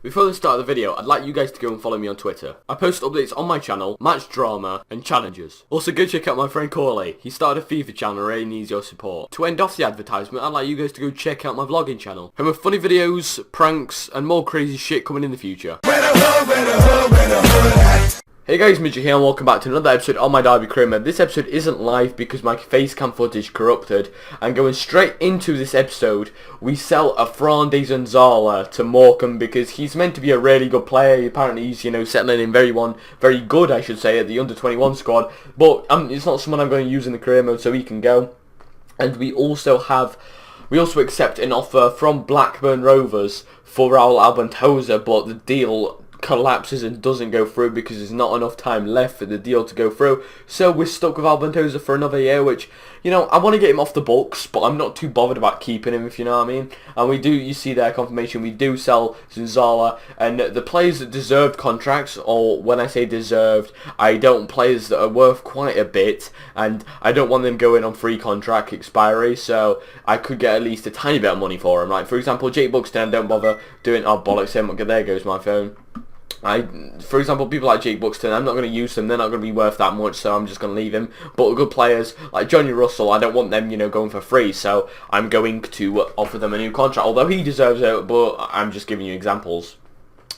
Before the start of the video, I'd like you guys to go and follow me on Twitter. I post updates on my channel, match drama, and challenges. Also go check out my friend Corley. He started a Fifa channel and really needs your support. To end off the advertisement, I'd like you guys to go check out my vlogging channel. Home of funny videos, pranks, and more crazy shit coming in the future. Hey guys, Midget here and welcome back to another episode on my Derby Career Mode. This episode isn't live because my face cam footage corrupted. And going straight into this episode, we sell a Fran de Zanzala to Morecambe because he's meant to be a really good player. Apparently he's, settling in very good, I should say, at the under-21 squad. But it's not someone I'm going to use in the career mode, so he can go. And we also accept an offer from Blackburn Rovers for Raul Albentosa, but the deal collapses and doesn't go through because there's not enough time left for the deal to go through. So we're stuck with Albentosa for another year, which, I want to get him off the books, but I'm not too bothered about keeping him, if you know what I mean. And we do, you see there, confirmation, we do sell Zanzala, and the players that deserved contracts, or when I say deserved, I don't players that are worth quite a bit, and I don't want them going on free contract expiry, so I could get at least a tiny bit of money for him. Like, for example, Jake Buxton, don't bother doing, oh bollocks him, okay, there goes my phone. For example, people like Jake Buxton, I'm not going to use them, they're not going to be worth that much, so I'm just going to leave him. But good players, like Johnny Russell, I don't want them, going for free, so I'm going to offer them a new contract, although he deserves it, but I'm just giving you examples.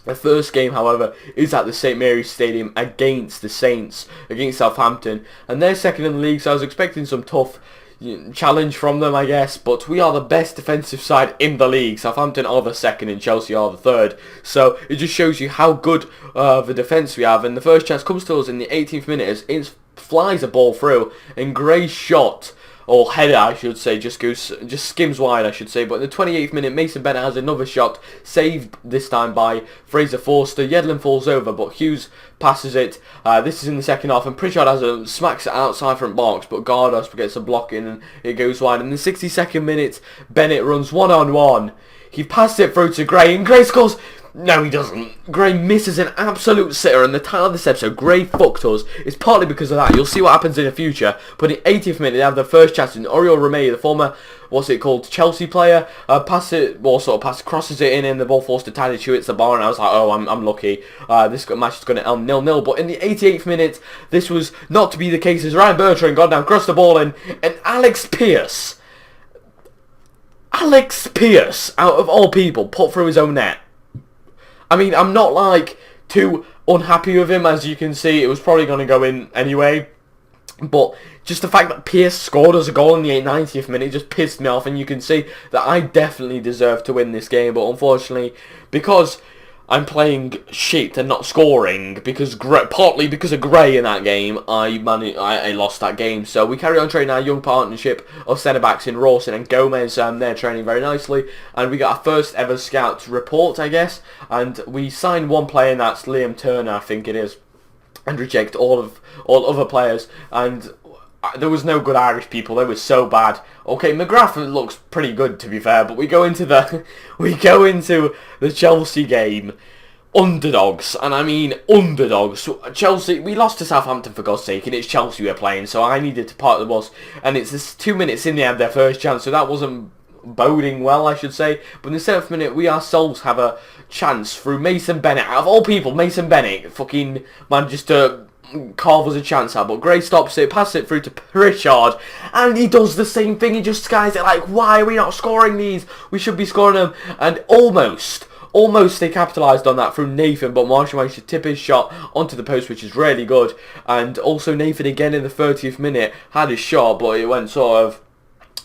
The first game, however, is at the St Mary's Stadium against the Saints, against Southampton, and they're second in the league, so I was expecting some tough challenge from them, I guess, but we are the best defensive side in the league. Southampton are the second and Chelsea are the third, so it just shows you how good the defence we have. And the first chance comes to us in the 18th minute as it flies a ball through, and Gray's shot, or header I should say, just skims wide I should say, but in the 28th minute Mason Bennett has another shot, saved this time by Fraser Forster. Yedlin falls over, but Hughes passes it. This is in the second half, and Pritchard smacks it outside front box, but Gardos gets a block in and it goes wide. In the 62nd minute, Bennett runs one-on-one. He passes it through to Gray, and Gray scores. No, he doesn't. Gray misses an absolute sitter, and the title of this episode, Gray fucked us, is partly because of that. You'll see what happens in the future. But in the 80th minute, they have the first chance, and Oriol Romeu, the former, Chelsea player, crosses it in, and the ball forced to Tadic, who hits the bar, and I was like, oh, I'm lucky. This match is going to end 0-0. But in the 88th minute, this was not to be the case, as Ryan Bertrand got down, crossed the ball in, and Alex Pearce, out of all people, put through his own net. I mean, I'm not, too unhappy with him. As you can see, it was probably going to go in anyway. But just the fact that Pearce scored us a goal in the 90th minute just pissed me off. And you can see that I definitely deserve to win this game. But unfortunately, because I'm playing shit and not scoring, partly because of Gray in that game, I lost that game. So we carry on training our young partnership of centre-backs in Rawson and Gomez. They're training very nicely, and we got our first ever scout report, I guess, and we signed one player, and that's Liam Turner, I think it is, and reject all other players. And there was no good Irish people. They were so bad. Okay, McGrath looks pretty good, to be fair, but we go into the Chelsea game underdogs, and I mean underdogs. Chelsea, we lost to Southampton for God's sake, and it's Chelsea we're playing, so I needed to park the bus, and it's this 2 minutes in they had their first chance, so that wasn't boding well, I should say. But in the 7th minute, we ourselves have a chance through Mason Bennett. Out of all people, Mason Bennett fucking managed to carve us a chance out, but Gray stops it, passes it through to Pritchard, and he does the same thing. He just skies it like, why are we not scoring these? We should be scoring them. And almost they capitalised on that through Nathan, but Marshall managed to tip his shot onto the post, which is really good. And also Nathan again in the 30th minute had his shot, but it went sort of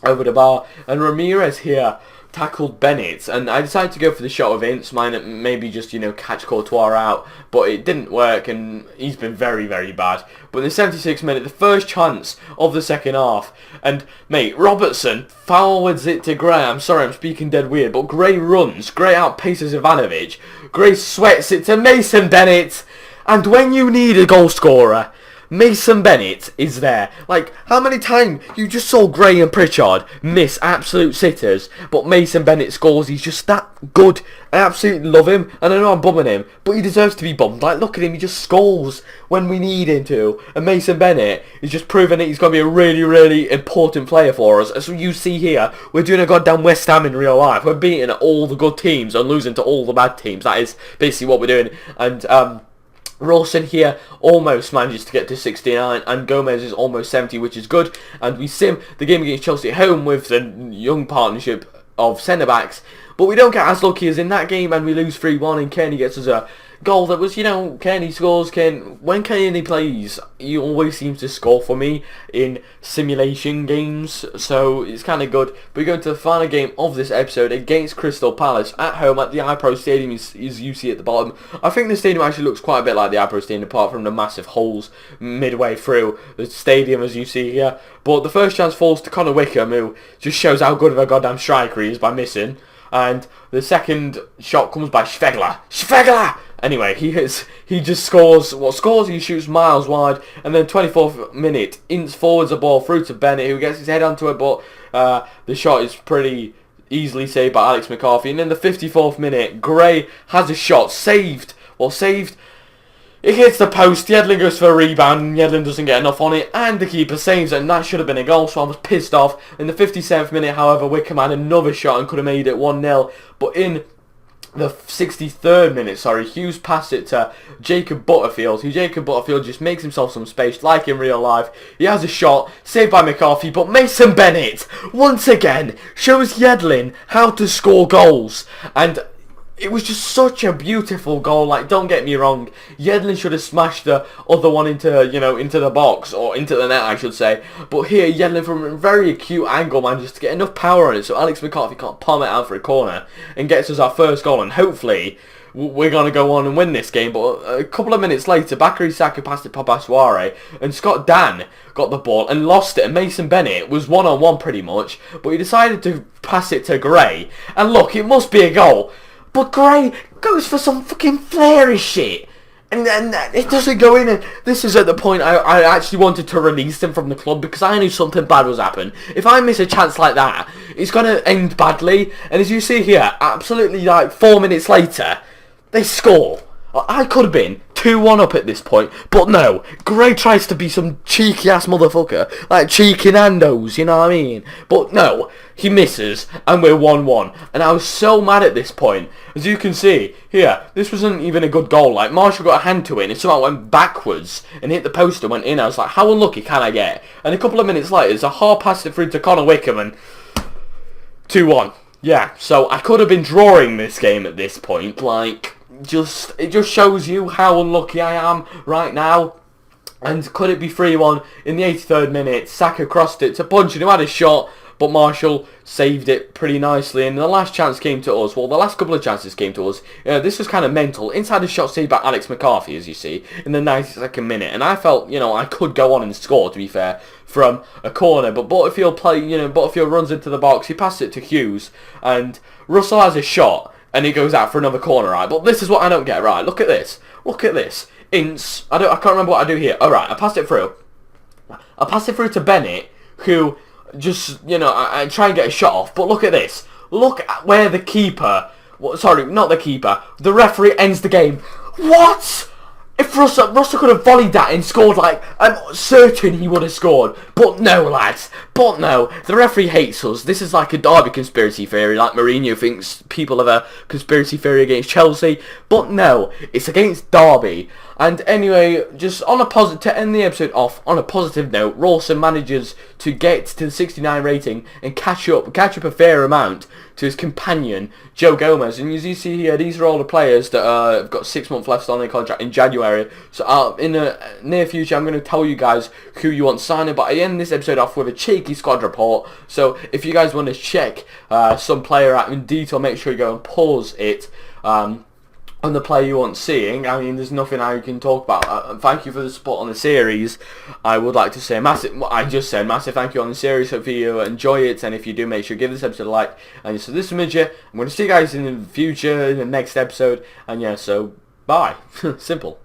over the bar, and Ramirez here tackled Bennett, and I decided to go for the shot of Ince, maybe just, catch Courtois out, but it didn't work, and he's been very, very bad. But in the 76th minute, the first chance of the second half, and, mate, Robertson forwards it to Gray. I'm sorry, I'm speaking dead weird, but Gray outpaces Ivanovic, Gray sweats it to Mason Bennett, and when you need a goal scorer, Mason Bennett is there. Like, how many times you just saw Gray and Pritchard miss absolute sitters, but Mason Bennett scores. He's just that good. I absolutely love him, and I know I'm bumming him, but he deserves to be bummed. Like, look at him, he just scores when we need him to, and Mason Bennett is just proving that he's going to be a really, really important player for us. As you see here, we're doing a goddamn West Ham in real life. We're beating all the good teams and losing to all the bad teams. That is basically what we're doing, and Rawson here almost manages to get to 69, and Gomez is almost 70, which is good. And we sim the game against Chelsea at home with the young partnership of centre-backs, but we don't get as lucky as in that game, and we lose 3-1, and Kearney gets us a goal that was, you know, Kearney scores. When Kearney plays, he always seems to score for me in simulation games, so it's kind of good. But we go into the final game of this episode against Crystal Palace at home at the iPro Stadium, as you see at the bottom. I think the stadium actually looks quite a bit like the iPro Stadium, apart from the massive holes midway through the stadium, as you see here. But the first chance falls to Connor Wickham, who just shows how good of a goddamn striker he is by missing. And the second shot comes by Schwegler! Anyway, he just scores. He shoots miles wide, and then 24th minute, ints forwards the ball through to Bennett, who gets his head onto it, but the shot is pretty easily saved by Alex McCarthy. And in the 54th minute, Gray has a shot, saved. It hits the post, Yedlin goes for a rebound, and Yedlin doesn't get enough on it, and the keeper saves it, and that should have been a goal, so I was pissed off. In the 57th minute, however, Wickham had another shot and could have made it 1-0, but in the 63rd minute, Hughes passed it to Jacob Butterfield, who just makes himself some space, like in real life. He has a shot, saved by McCarthy, but Mason Bennett, once again, shows Yedlin how to score goals, and it was just such a beautiful goal. Like, don't get me wrong, Yedlin should have smashed the other one into, you know, into the box, or into the net, I should say. But here, Yedlin from a very acute angle manages to get enough power on it so Alex McCarthy can't palm it out for a corner, and gets us our first goal, and hopefully we're going to go on and win this game. But a couple of minutes later, Bakary Saka passed it to Pabasware, and Scott Dan got the ball and lost it, and Mason Bennett was one-on-one pretty much, but he decided to pass it to Gray, and look, it must be a goal. But Gray goes for some fucking flary shit, and it doesn't go in, and this is at the point I actually wanted to release him from the club, because I knew something bad was happening. If I miss a chance like that, it's going to end badly, and as you see here, absolutely like 4 minutes later, they score. I could have been 2-1 up at this point, but no, Gray tries to be some cheeky ass motherfucker, like cheeky Nando's, you know what I mean? But no, he misses, and we're 1-1, and I was so mad at this point. As you can see, here, this wasn't even a good goal. Like, Marshall got a hand to it, and it somehow went backwards, and hit the post and went in. I was like, how unlucky can I get? And a couple of minutes later, Zaha passed it through to Connor Wickham, and 2-1. Yeah, so I could have been drawing this game at this point, like, it just shows you how unlucky I am right now. And could it be 3-1 in the 83rd minute? Saka crossed it to Punch, who had a shot, but Marshall saved it pretty nicely. And the last chance came to us. Well, the last couple of chances came to us. This was kind of mental. Inside the shot saved by Alex McCarthy, as you see, in the 92nd minute. And I felt, you know, I could go on and score, to be fair, from a corner. But Butterfield runs into the box. He passed it to Hughes, and Russell has a shot, and he goes out for another corner, right? But this is what I don't get, right? Look at this. Ince. I can't remember what I do here. Alright, I passed it through. I passed it through to Bennett, who just, you know, I try and get a shot off. But look at this. Look at where the keeper... sorry, not the keeper. The referee ends the game. What? If Russell could have volleyed that and scored, like, I'm certain he would have scored. But no, lads. But no. The referee hates us. This is like a Derby conspiracy theory, like Mourinho thinks people have a conspiracy theory against Chelsea. But no, it's against Derby. And anyway, just on a to end the episode off on a positive note, Rawson manages to get to the 69 rating and catch up a fair amount to his companion, Joe Gomez. And as you see here, these are all the players that have got 6 months left on their contract in January. So in the near future, I'm going to tell you guys who you want signing. But I end this episode off with a cheeky squad report. So if you guys want to check some player out in detail, make sure you go and pause it. On the player you want seeing. I mean, there's nothing I can talk about. Thank you for the support on the series. I would like to say massive thank you on the series. Hope you enjoy it, and if you do, make sure you give this episode a like. And so this is Midget. I'm going to see you guys in the future, in the next episode, and yeah, so bye. Simple.